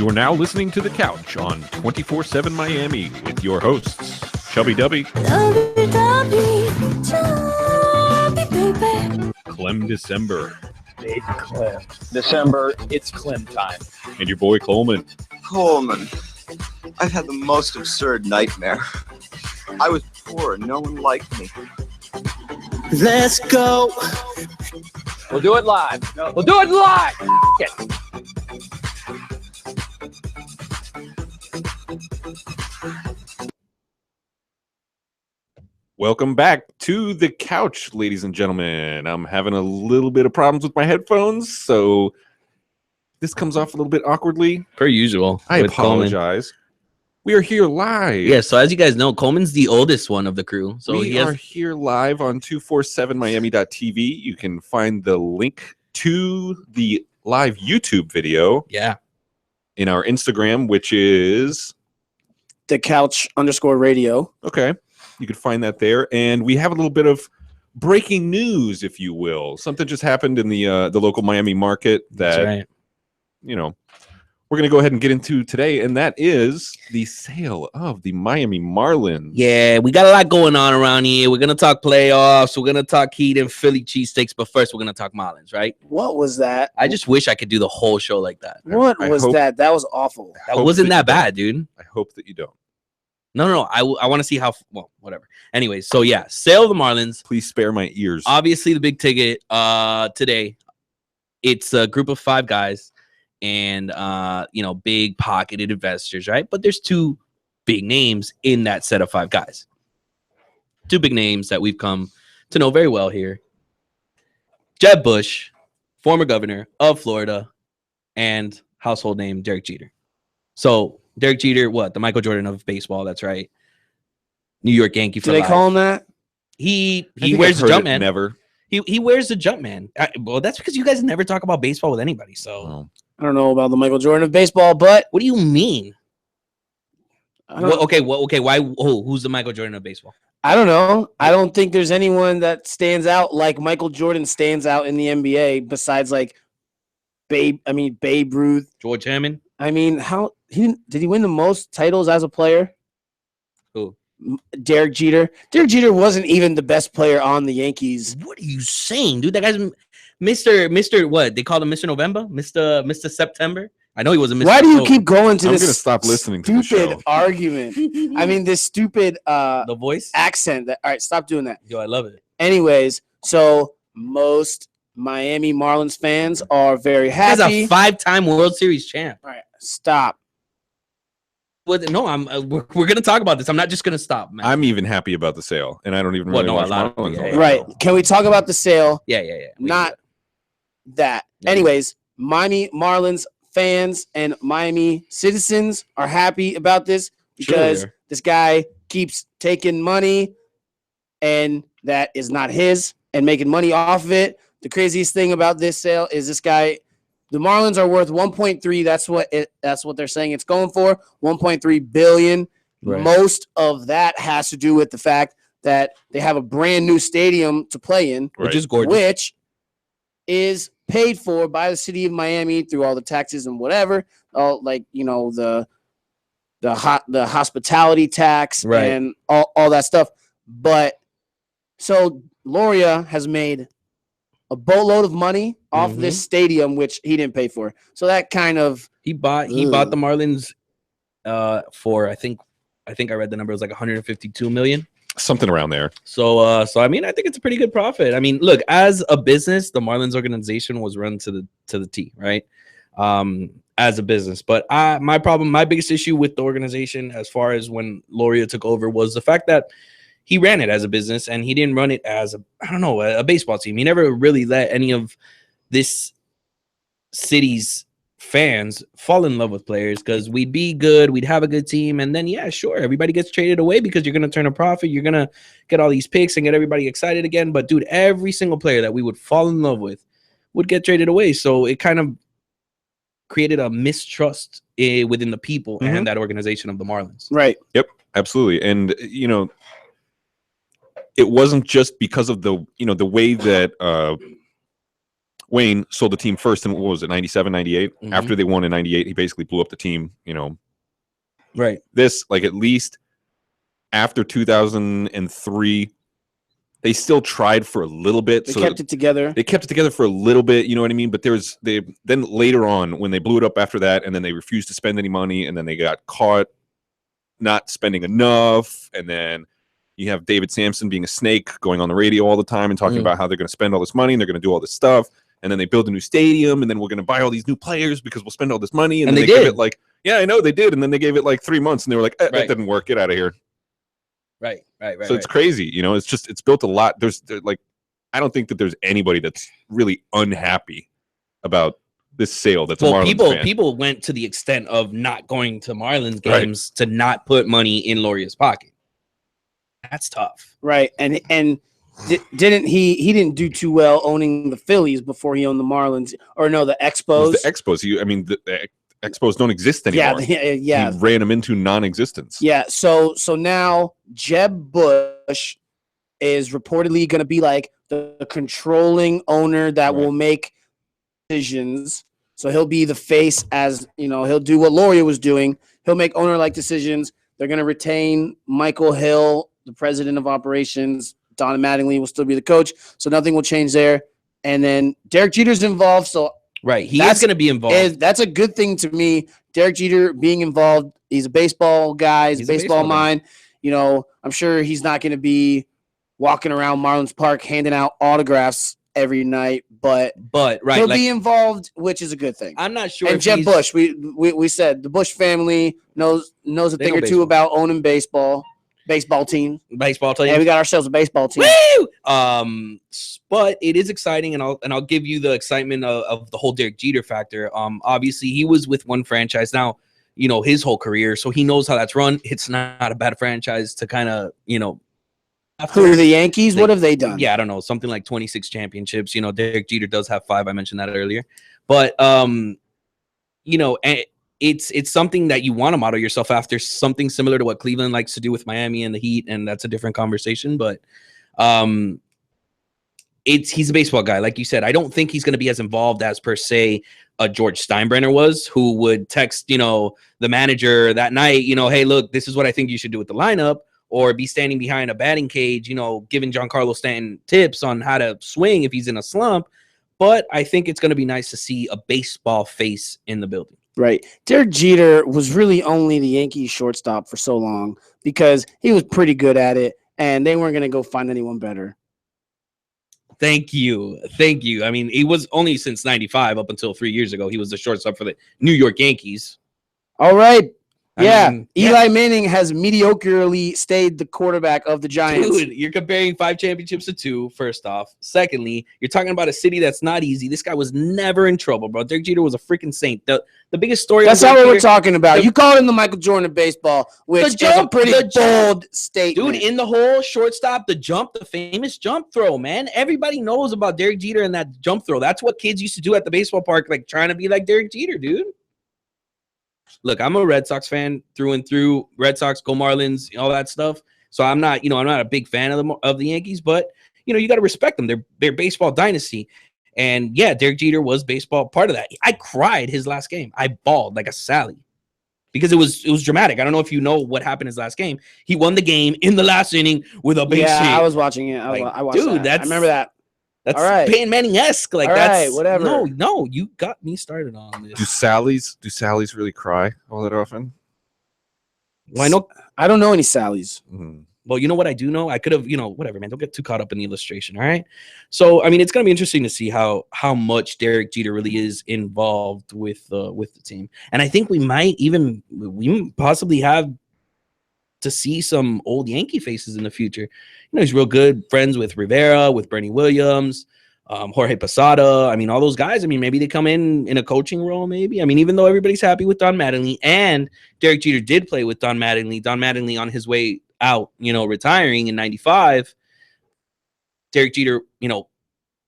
You are now listening to The Couch on 24/7 Miami with your hosts, Dubby, Clem December, Big Clem. December, it's Clem time. and your boy Coleman. Coleman, I've had the most absurd nightmare. I was poor and no one liked me. Let's go. We'll do it live. We'll do it live. It. Welcome back to The Couch, ladies and gentlemen. I'm having a little bit of problems with my headphones, so this comes off a little bit awkwardly. Per usual. I apologize. We are here live. Yeah, so as you guys know, Coleman's the oldest one of the crew. So we are here live on 247miami.tv. You can find the link to the live YouTube video. Yeah. In our Instagram, which is The Couch _radio. Okay. You can find that there. And we have a little bit of breaking news, if you will. Something just happened in the local Miami market that, That's right. you know, we're going to go ahead and get into today. And that is the sale of the Miami Marlins. Yeah, we got a lot going on around here. We're going to talk playoffs. We're going to talk Heat and Philly cheesesteaks. But first, we're going to talk Marlins, right? What was that? I just wish I could do the whole show like that. What was that? That was awful. That wasn't that bad, dude. I hope that you don't. No. I want to see how, well, whatever. Anyways, so yeah, sale of the Marlins. Please spare my ears. Obviously, the big ticket today. It's a group of 5 guys and, big pocketed investors, right? But there's 2 big names in that set of 5 guys. 2 big names that we've come to know very well here. Jeb Bush, former governor of Florida, and household name Derek Jeter. So Derek Jeter, what? The Michael Jordan of baseball. That's right. New York Yankee for life. Do they call him that? He wears the jump man. Never. He wears the jump man. Well, that's because you guys never talk about baseball with anybody. So I don't know about the Michael Jordan of baseball, but what do you mean? Okay. Why? Who's the Michael Jordan of baseball? I don't know. I don't think there's anyone that stands out like Michael Jordan stands out in the NBA besides like Babe Ruth, George Hammond. I mean, did he win the most titles as a player? Who? Derek Jeter. Derek Jeter wasn't even the best player on the Yankees. What are you saying, dude? That guy's Mr. What? They called him Mr. November? Mr. September? I know he wasn't Mr. Why do you keep going to I'm this gonna stop listening to the stupid show. argument? I mean, this stupid the voice accent. All right, stop doing that. Yo, I love it. Anyways, so most Miami Marlins fans are very happy. He's a 5-time World Series champ. All right, stop. Well, no, we're gonna talk about this. I'm not just gonna stop, man. I'm even happy about the sale, and I don't even really watch Marlins. Yeah. Right? Can we talk about the sale? Yeah. Not that. Yeah. Anyways, Miami Marlins fans and Miami citizens are happy about this because this guy keeps taking money, and that is not his, and making money off of it. The craziest thing about this sale is this guy. The Marlins are worth 1.3. That's what they're saying it's going for. 1.3 billion. Right. Most of that has to do with the fact that they have a brand new stadium to play in, Right. Which is gorgeous. which is paid for by the city of Miami through all the taxes and whatever. All the hospitality tax, Right. and all that stuff. But so Loria has made a boatload of money off this stadium, which he didn't pay for. So that kind of He bought the Marlins for I think I read the number was like 152 million. Something around there. So I mean, I think it's a pretty good profit. I mean, look, as a business, the Marlins organization was run to the T, right? As a business. But my biggest issue with the organization as far as when Loria took over was the fact that he ran it as a business and he didn't run it as a baseball team. He never really let any of this city's fans fall in love with players because we'd be good, we'd have a good team, and then sure, everybody gets traded away because you're gonna turn a profit, you're gonna get all these picks and get everybody excited again. But dude, every single player that we would fall in love with would get traded away. So it kind of created a mistrust within the people and that organization of the Marlins. right. Yep, absolutely. And it wasn't just because of the way that Wayne sold the team first in, what was it, 97, 98? Mhm. After they won in 98, he basically blew up the team, Right. This, like, at least after 2003, they still tried for a little bit. They kept it together. They kept it together for a little bit, you know what I mean? But then later on, when they blew it up after that, and then they refused to spend any money, and then they got caught not spending enough, and then you have David Sampson being a snake, going on the radio all the time and talking about how they're going to spend all this money and they're going to do all this stuff. And then they build a new stadium, and then we're going to buy all these new players because we'll spend all this money. And then they give it like, yeah, I know they did. And then they gave it like 3 months, and they were like, that didn't work. Get out of here. Right. So it's crazy. It's built a lot. There's like, I don't think that there's anybody that's really unhappy about this sale. That's a Marlins fan. People went to the extent of not going to Marlins games to not put money in Loria's pocket. That's tough. Right. And didn't he didn't do too well owning the Phillies before he owned the Marlins, or no, the Expos. The Expos. The Expos don't exist anymore. Yeah. He ran them into non-existence. Yeah. So now Jeb Bush is reportedly going to be like the controlling owner that will make decisions. So he'll be the face, as he'll do what Loria was doing. He'll make owner-like decisions. They're going to retain Michael Hill, the president of operations. Don Mattingly will still be the coach, so nothing will change there. And then Derek Jeter's involved, so he is going to be involved. That's a good thing to me. Derek Jeter being involved. He's a baseball guy. He's a baseball mind. I'm sure he's not going to be walking around Marlins Park handing out autographs every night, but he'll be involved, which is a good thing. I'm not sure. And Jeb Bush, we said the Bush family knows a thing or two about owning baseball team. Yeah, we got ourselves a baseball team. Woo! But it is exciting, and I'll give you the excitement of the whole Derek Jeter factor. Obviously he was with one franchise now, his whole career, so he knows how that's run. It's not a bad franchise to kind of, Who are the Yankees? What have they done? Yeah, I don't know, something like 26 championships. Derek Jeter does have 5. I mentioned that earlier, but it's something that you want to model yourself after, something similar to what Cleveland likes to do with Miami and the Heat, and that's a different conversation. But he's a baseball guy, like you said. I don't think he's going to be as involved as per se a George Steinbrenner was, who would text the manager that night, hey, look, this is what I think you should do with the lineup, or be standing behind a batting cage, giving Giancarlo Stanton tips on how to swing if he's in a slump. But I think it's going to be nice to see a baseball face in the building. Right. Derek Jeter was really only the Yankees shortstop for so long because he was pretty good at it, and they weren't going to go find anyone better. Thank you. I mean, he was only since 95 up until 3 years ago. He was the shortstop for the New York Yankees. All right. Eli Manning has mediocrely stayed the quarterback of the Giants. Dude, you're comparing 5 championships to 2, first off. Secondly, you're talking about a city that's not easy. This guy was never in trouble, bro. Derek Jeter was a freaking saint. The biggest story. That's not what we're talking about. You called him the Michael Jordan of baseball, which is a pretty bold statement. Dude, in the whole shortstop, the famous jump throw, man. Everybody knows about Derek Jeter and that jump throw. That's what kids used to do at the baseball park, like trying to be like Derek Jeter, dude. Look, I'm a Red Sox fan through and through. Red Sox, go Marlins, all that stuff. So I'm not a big fan of the Yankees, but you got to respect them. They're baseball dynasty. And yeah, Derek Jeter was baseball part of that. I cried his last game. I bawled like a Sally because it was dramatic. I don't know if you know what happened his last game. He won the game in the last inning with a base hit. I was watching it. I watched that. I remember that. That's Peyton Manning-esque. Like, all that's right, whatever. No, you got me started on this. Do Sallies really cry all that often? Well, I don't know any Sallies. Mm-hmm. Well, you know what I do know? I could have, whatever, man. Don't get too caught up in the illustration, all right? So, I mean, it's going to be interesting to see how much Derek Jeter really is involved with the team. And I think we possibly have to see some old Yankee faces in the future. He's real good friends with Rivera, with Bernie Williams, Jorge Posada. I mean, all those guys. I mean, maybe they come in a coaching role, maybe. I mean, even though everybody's happy with Don Mattingly, and Derek Jeter did play with Don Mattingly on his way out, retiring in 95. Derek Jeter,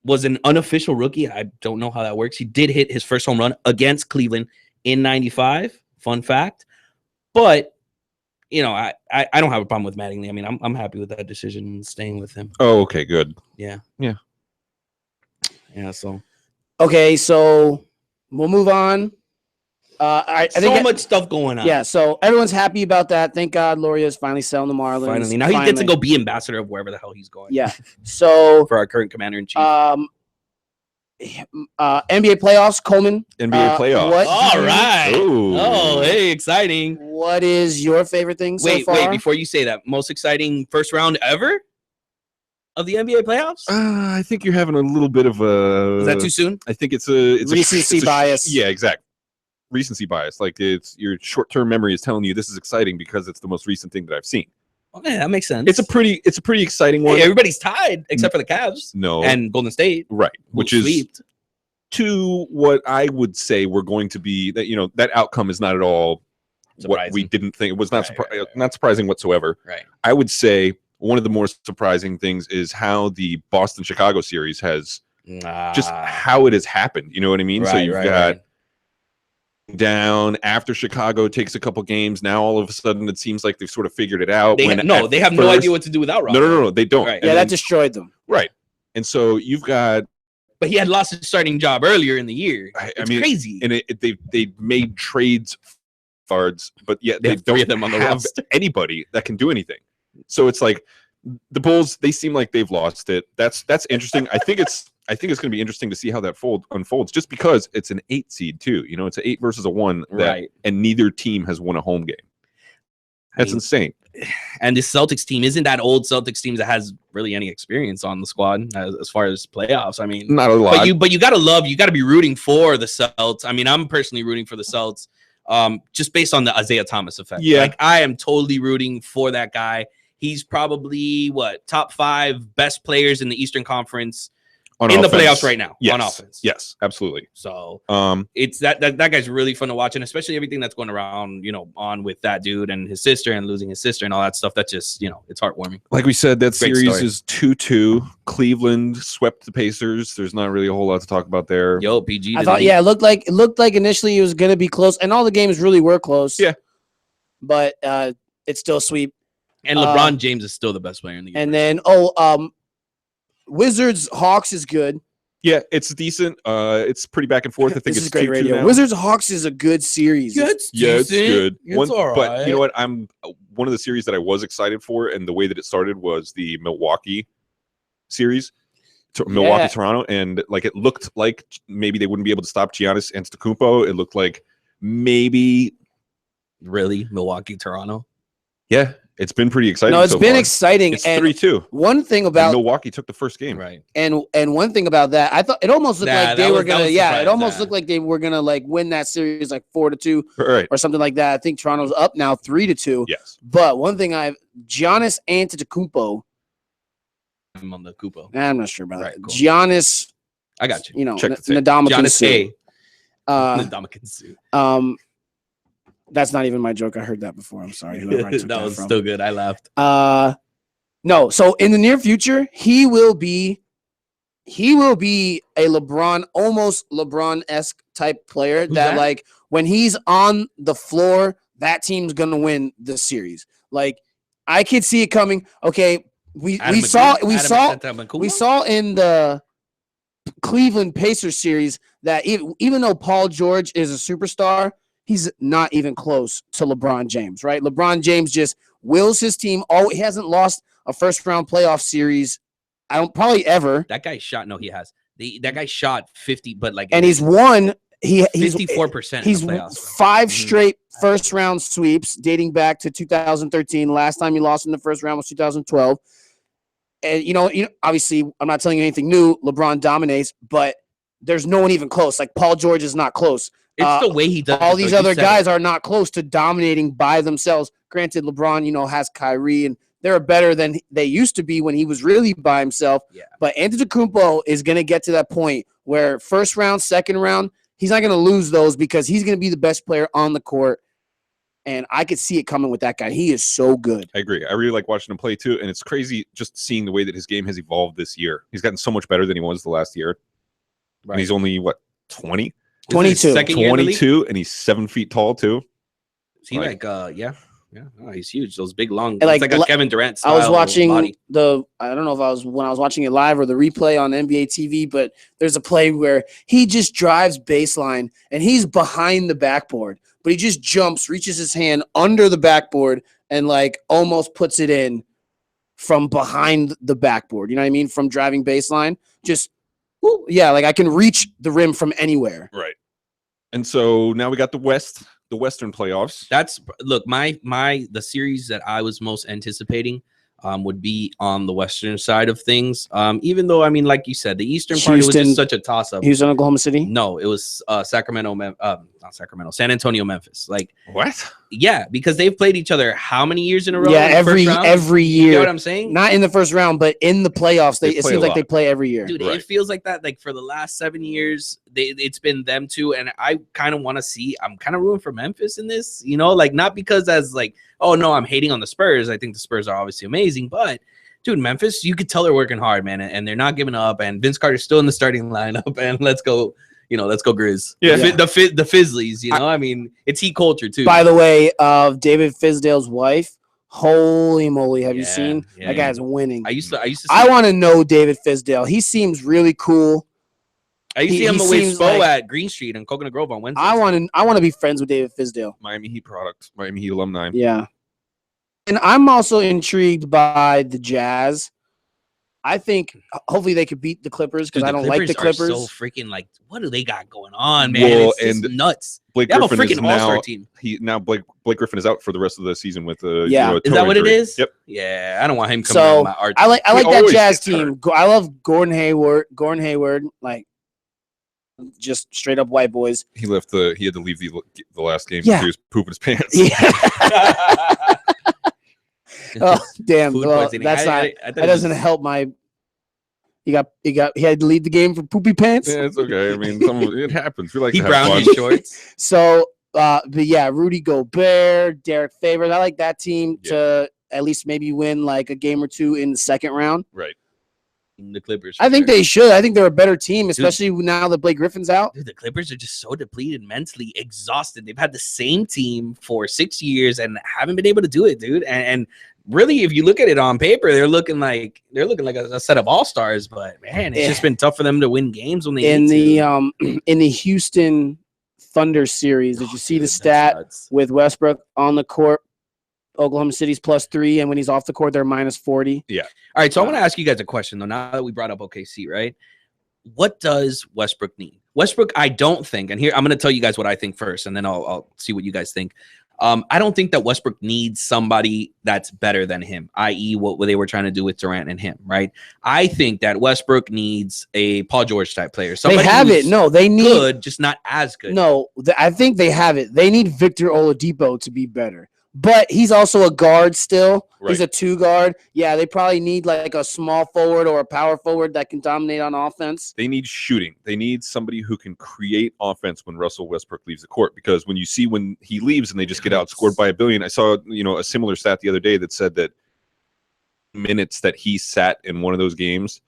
was an unofficial rookie. I don't know how that works. He did hit his first home run against Cleveland in 95. Fun fact. But I don't have a problem with Mattingly. I mean, I'm happy with that decision and staying with him. Oh, okay, good. Yeah. So Okay, so we'll move on. I think So much stuff going on. Yeah, so everyone's happy about that. Thank God Loria is finally selling the Marlins. Finally. Now he gets to go be ambassador of wherever the hell he's going. Yeah. So for our current commander-in-chief. NBA playoffs, Coleman. NBA playoffs. All right. Ooh. Oh, hey, exciting. What is your favorite thing so far? Wait, before you say that, most exciting first round ever of the NBA playoffs? I think you're having a little bit of a. Is that too soon? I think it's a recency bias. Yeah, exactly. Recency bias. Like it's your short-term memory is telling you this is exciting because it's the most recent thing that I've seen. Okay, that makes sense. It's a pretty exciting one. Hey, everybody's tied except for the Cavs. No. And Golden State. Right. Which is sweeped. To what I would say we're going to be that that outcome is not at all surprising. What we didn't think. It was not Right. not surprising whatsoever. Right. I would say one of the more surprising things is how the Boston-Chicago series has just how it has happened. You know what I mean? Right, So you've right, got right. down after Chicago takes a couple games. Now all of a sudden it seems like they've sort of figured it out. They have no idea what to do without Rondo. No, they don't. Right. Yeah, that destroyed them. Right. And so you've got, But he had lost his starting job earlier in the year. It's crazy. and they made trades cards, but yet They they have three don't of them on the have roster. anybody that can do anything. So it's like the Bulls, they seem like they've lost it. That's interesting. I think it's going to be interesting to see how that unfolds, just because it's an 8 seed too. It's an 8 versus a 1, Right. And neither team has won a home game. That's insane. And this Celtics team isn't that old Celtics team that has really any experience on the squad as far as playoffs. I mean, Not a lot. But you gotta be rooting for the Celts. I mean, I'm personally rooting for the Celts, just based on the Isaiah Thomas effect. Yeah. Like I am totally rooting for that guy. He's probably top 5 best players in the Eastern Conference in the playoffs right now. Yes. On offense. Yes, absolutely. So It's that guy's really fun to watch, and especially everything that's going around, on with that dude and his sister and losing his sister and all that stuff. That just, it's heartwarming. like we said, that Great series story. is 2-2. Cleveland swept the Pacers. There's not really a whole lot to talk about there. Yo, PG. I thought, it looked like initially it was going to be close, and all the games really were close. Yeah. But it's still sweep. And LeBron James is still the best player in the game. And then, Wizards Hawks is good. Yeah, it's decent. It's pretty back and forth. I think This it's is great 2-2 radio. now. Wizards Hawks is a good series. It's good. It's all But right. you know what? One of the series that I was excited for, and the way that it started was the Milwaukee series, Milwaukee Toronto, and like it looked like maybe they wouldn't be able to stop Giannis Antetokounmpo. It looked like maybe Really, Milwaukee, Toronto. yeah, it's been pretty exciting. No, it's so been far. exciting. It's and 3-2. one thing And about Milwaukee took the first game. Right. and one thing about that, I thought it almost looked like they were gonna. Yeah, it almost looked like they were gonna win that series 4-2 Right. or something like that. I think Toronto's up now 3-2. Yes. But one thing Giannis Antetokounmpo. I'm on the Kupo. I'm not sure about Right, that. cool. Giannis, I got you. Check the tape. Giannis Ndamukong A. Suh. Ndamukong Suh. That's not even my joke. I heard that before. I'm sorry. Whoever I took That was from. still good. I laughed. No. So in the near future, he will be a LeBron, almost LeBron-esque type player. Who's That that? when he's on the floor, that team's gonna win the series. I could see it coming. Okay, we saw in the Cleveland Pacers series that even though Paul George is a superstar, he's not even close to LeBron James, right? LeBron James just wills his team. He hasn't lost a first round playoff series. I don't probably ever. That guy shot. No, he has. That guy shot 50, but And he's won. He's 54%. He's in the playoffs. 5 straight first round sweeps dating back to 2013. Last time he lost in the first round was 2012. And obviously, I'm not telling you anything new. LeBron dominates, but there's no one even close. Paul George is not close. It's the way he does. All it, these though. other You said guys it. are not close to dominating by themselves. Granted, LeBron, has Kyrie, and they're better than they used to be when he was really by himself. Yeah. But Antetokounmpo is going to get to that point where first round, second round, he's not going to lose those because he's going to be the best player on the court. And I could see it coming with that guy. He is so good. I agree. I really like watching him play too, and it's crazy just seeing the way that his game has evolved this year. He's gotten so much better than he was the last year. Right. And he's only 20? Is it his 22. second year in the league? 22, and he's 7 feet tall too. Is he yeah? Yeah, oh, he's huge. Those big long, like, it's like a Kevin Durant style I was watching body. I don't know if when I was watching it live or the replay on NBA TV, but there's a play where he just drives baseline and he's behind the backboard, but he just jumps, reaches his hand under the backboard and like almost puts it in from behind the backboard. You know what I mean? From driving baseline, just yeah, like I can reach the rim from anywhere. Right. And so now we got the Western playoffs. That's look, the series that I was most anticipating would be on the Western side of things. Even though, I mean, like you said, the Eastern part was just such a toss-up. Houston, Oklahoma City? No, it was not Sacramento, San Antonio, Memphis. Like what? Yeah, because they've played each other how many years in a row? Yeah, every year. You know what I'm saying? Not in the first round, but in the playoffs, it seems like they play every year. Dude, it feels like that. Like for the last 7 years, it's been them two, and I kind of want to see. I'm kind of rooting for Memphis in this, you know, like not because as like, oh no, I'm hating on the Spurs. I think the Spurs are obviously amazing, but dude, Memphis, you could tell they're working hard, man, and they're not giving up. And Vince Carter's still in the starting lineup, and let's go. You know, let's go Grizz. Yeah. The Fizzlies, you know, I mean, it's heat culture too. By the way, David Fizdale's wife, holy moly, have you seen? That guy's winning. I used to I want to know David Fizdale. He seems really cool. I used to see him with Spo at Green Street and Coconut Grove on Wednesday. I want to be friends with David Fizdale. Miami Heat product, Miami Heat alumni. Yeah. And I'm also intrigued by the Jazz. I think hopefully they could beat the Clippers because I don't like the Clippers. So freaking like, what do they got going on, man? Well, it's just nuts. Blake they have Griffin a freaking all-star now, team. Blake Griffin is out for the rest of the season with is that what injury. it is? Yep. Yeah, I don't want him coming on my art. I like that Jazz team. I love Gordon Hayward, like just straight up white boys. He had to leave the last game Yeah. because he was pooping his pants. Yeah. Oh damn! Well, that's that doesn't help my. He had to leave the game for poopy pants. Yeah, it's okay. I mean, it happens. We like he to have browned fun. his shorts. So, but yeah, Rudy Gobert, Derek Favors. I like that team to at least maybe win like a game or two in the second round. Right. The Clippers. I think they should. I think they're a better team, especially now that Blake Griffin's out. Dude, the Clippers are just so depleted, mentally exhausted. They've had the same team for 6 years and haven't been able to do it, dude. And really, if you look at it on paper, they're looking like a set of all-stars. But man, it's just been tough for them to win games when they in the Houston Thunder series. Did you see the stat with Westbrook on the court? Oklahoma City's +3, and when he's off the court, they're -40. Yeah. All right, so I want to ask you guys a question, though, now that we brought up OKC, right? What does Westbrook need? Westbrook, I don't think, and here I'm going to tell you guys what I think first, and then I'll see what you guys think. I don't think that Westbrook needs somebody that's better than him, i.e. what they were trying to do with Durant and him, right? I think that Westbrook needs a Paul George type player. They have it. No, they need good, just not as good. No, I think they have it. They need Victor Oladipo to be better. But he's also a guard still. Right. He's a 2 guard. Yeah, they probably need like a small forward or a power forward that can dominate on offense. They need shooting. They need somebody who can create offense when Russell Westbrook leaves the court. Because when you see when he leaves and they just get outscored by 1 billion, I saw a similar stat the other day that said that minutes that he sat in one of those games,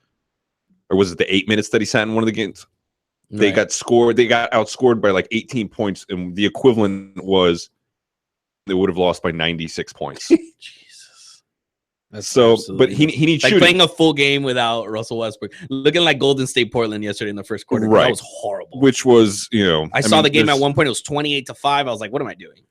or was it the 8 minutes that he sat in one of the games? Right. They got outscored by like 18 points, and the equivalent was they would have lost by 96 points. Jesus. That's so, but he needs like shooting. Playing a full game without Russell Westbrook, looking like Golden State Portland yesterday in the first quarter. Right. That was horrible. Which was, I saw the game at one point. It was 28-5. I was like, what am I doing?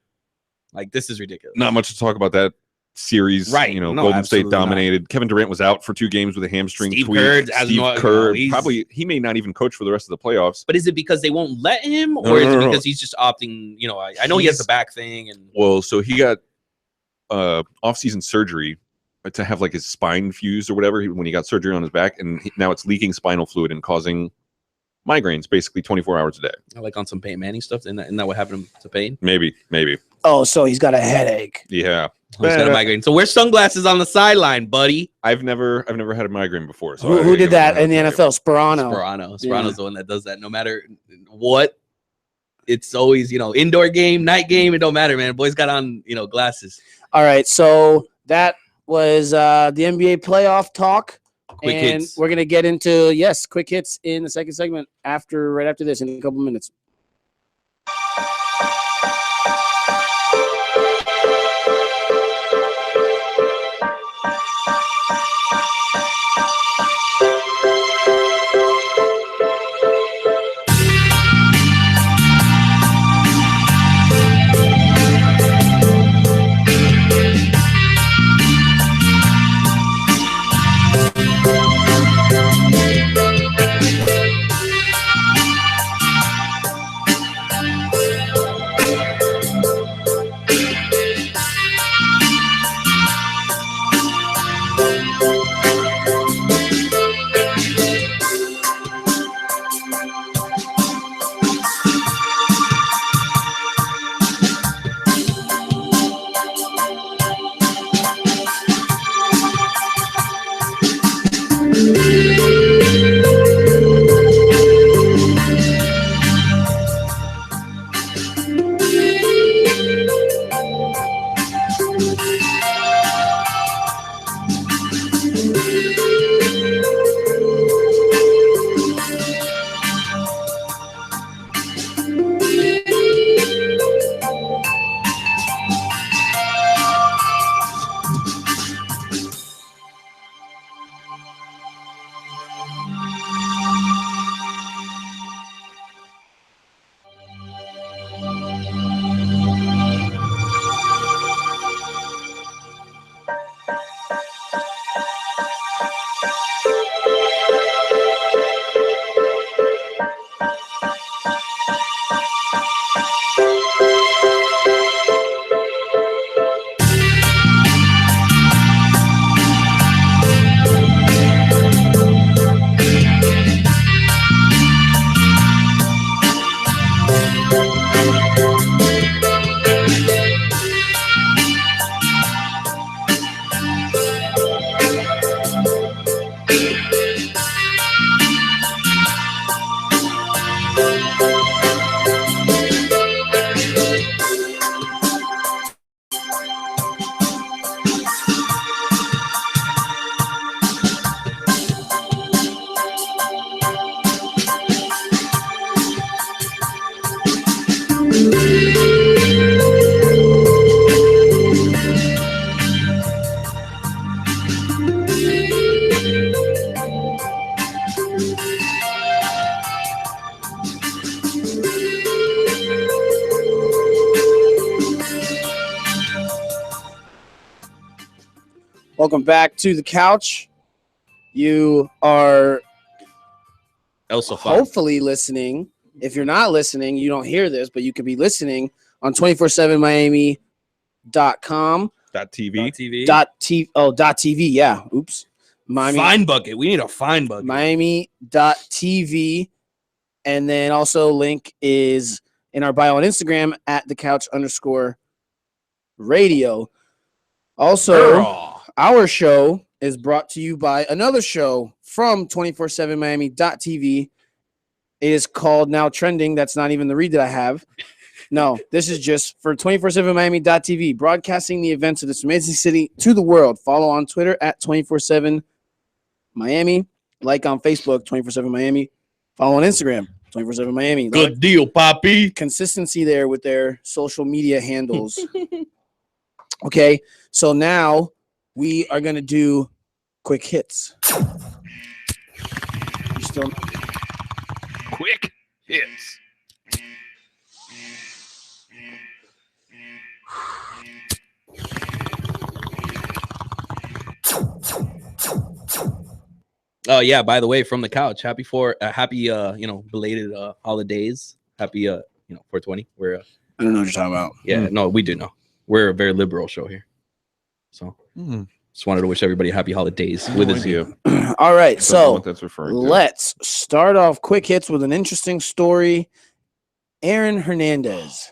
Like, this is ridiculous. Not much to talk about that series. Right. Golden State dominated. Kevin Durant was out for 2 games with a hamstring tweak. Steve Kerr probably he may not even coach for the rest of the playoffs. But is it because they won't let him, or is it because he's just opting? I know he has the back thing, and so he got off-season surgery to have like his spine fused or whatever when he got surgery on his back, and now it's leaking spinal fluid and causing migraines basically 24 hours a day. Like on some Peyton Manning stuff. Isn't that what happened to Peyton? Maybe. Oh, so he's got a headache. Yeah. He's got a migraine. So wear sunglasses on the sideline, buddy. I've never had a migraine before. So who did that in the NFL? Sperano. Sperano's the one that does that. No matter what, it's always indoor game, night game. It don't matter, man. Boys got on glasses. All right, so that was the NBA playoff talk. Quick hits. We're gonna get into quick hits in the second segment right after this in a couple minutes. Welcome back to the couch. You are Also, hopefully listening. If you're not listening, you don't hear this, but you could be listening on 247miami.com. .tv. .tv. Yeah. Oops. Miami. Fine bucket. We need a fine bucket. Miami.tv. And then also link is in our bio on Instagram at @thecouch_radio. Also, our show is brought to you by another show from 247miami.tv. It is called Now Trending. That's not even the read that I have. No, this is just for 247miami.tv, broadcasting the events of this amazing city to the world. Follow on Twitter at 247miami. Like on Facebook, 247miami. Follow on Instagram, 247miami. Good deal, Poppy. Consistency there with their social media handles. Okay, so now we are going to do quick hits. You still... Quick hits. Oh yeah, by the way, from the couch, happy belated holidays. Happy 420. We're I don't know what you're talking about. yeah, no, we do know. We're a very liberal show here. So just wanted to wish everybody happy holidays with his idea. All right, so That's referring to. let's start off quick hits with an interesting story. Aaron Hernandez.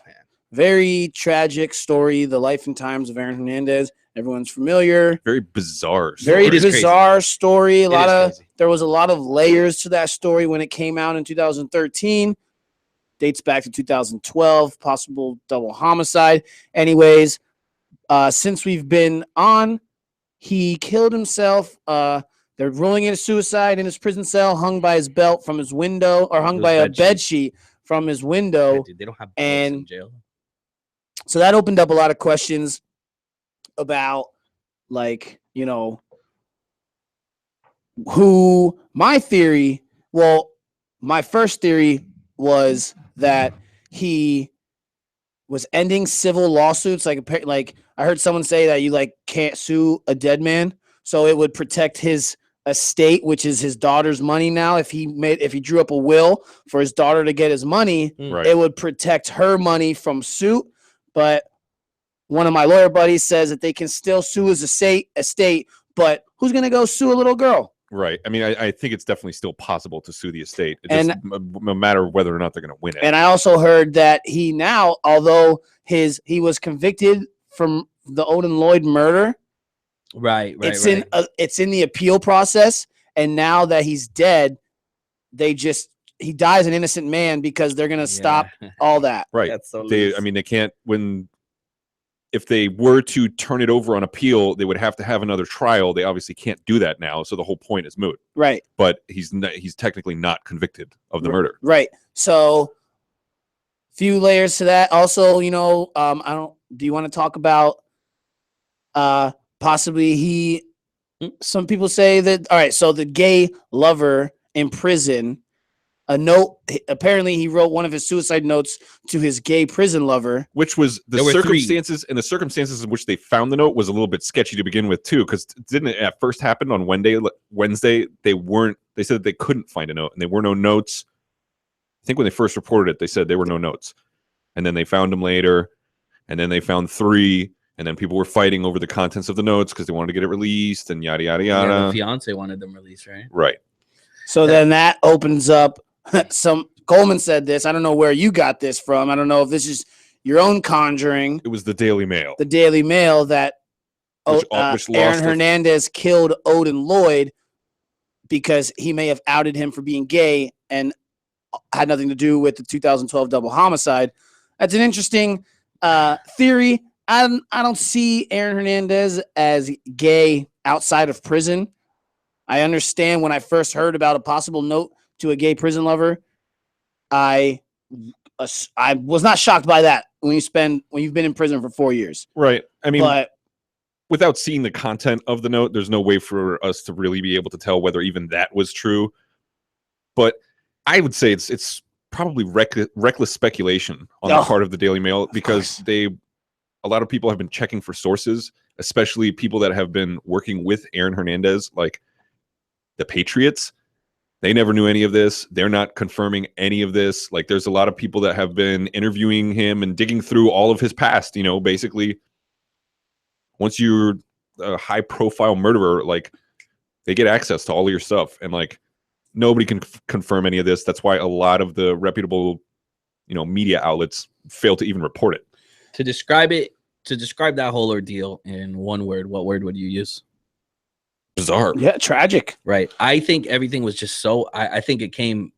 Very tragic story, the life and times of Aaron Hernandez. Everyone's familiar. Very bizarre. Very It is bizarre story. crazy. There was a lot of layers to that story when it came out in 2013. Dates back to 2012, possible double homicide. Anyways, since we've been on, he killed himself. They're ruling it a suicide in his prison cell, hung by his belt from his window, or hung by a bed sheet from his window. Yeah, dude, they don't have belts in jail. So that opened up a lot of questions about, who my first theory was that he was ending civil lawsuits. Like I heard someone say that you can't sue a dead man, so it would protect his estate, which is his daughter's money now. If he drew up a will for his daughter to get his money, Right. it would protect her money from suit. But one of my lawyer buddies says that they can still sue his estate, but who's going to go sue a little girl? Right. I mean, I think it's definitely still possible to sue the estate. It just, no matter whether or not they're going to win it. And I also heard that he now, although he was convicted from the Odin Lloyd murder, Right. it's in the appeal process, And now that he's dead, he dies an innocent man because they're gonna stop all that. Right. That's so They can't if they were to turn it over on appeal, they would have to have another trial. They obviously can't do that now, so the whole point is moot. Right. But he's technically not convicted of the murder. Right. So few layers to that. Also, do you want to talk about possibly some people say that, all right, so the gay lover in prison, a note, apparently he wrote one of his suicide notes to his gay prison lover, which was the circumstances and the circumstances in which they found the note was a little bit sketchy to begin with too, because didn't it at first happen on Wednesday they said that they couldn't find a note and there were no notes. I think when they first reported it, they said there were no notes, and then they found them later, and then they found 3, and then people were fighting over the contents of the notes because they wanted to get it released and yada yada yada. Yeah, the fiance wanted them released, right? Right. So then that opens up Coleman said this. I don't know where you got this from. I don't know if this is your own conjuring. It was the Daily Mail. The Daily Mail that which Aaron Hernandez killed Odin Lloyd because he may have outed him for being gay and had nothing to do with the 2012 double homicide. That's an interesting theory. I don't see Aaron Hernandez as gay outside of prison. I understand when I first heard about a possible note to a gay prison lover, I was not shocked by that when you've been in prison for 4 years. Right. I mean, but without seeing the content of the note, there's no way for us to really be able to tell whether even that was true. But I would say it's probably reckless speculation on the part of the Daily Mail, because a lot of people have been checking for sources, especially people that have been working with Aaron Hernandez, like the Patriots. They never knew any of this. They're not confirming any of this. Like, there's a lot of people that have been interviewing him and digging through all of his past. Basically, once you're a high-profile murderer, like, they get access to all of your stuff, and like nobody can confirm any of this. That's why a lot of the reputable, media outlets fail to even report it. To describe that whole ordeal in one word, what word would you use? Bizarre. Yeah, tragic. Right. I think everything was just so, I think it came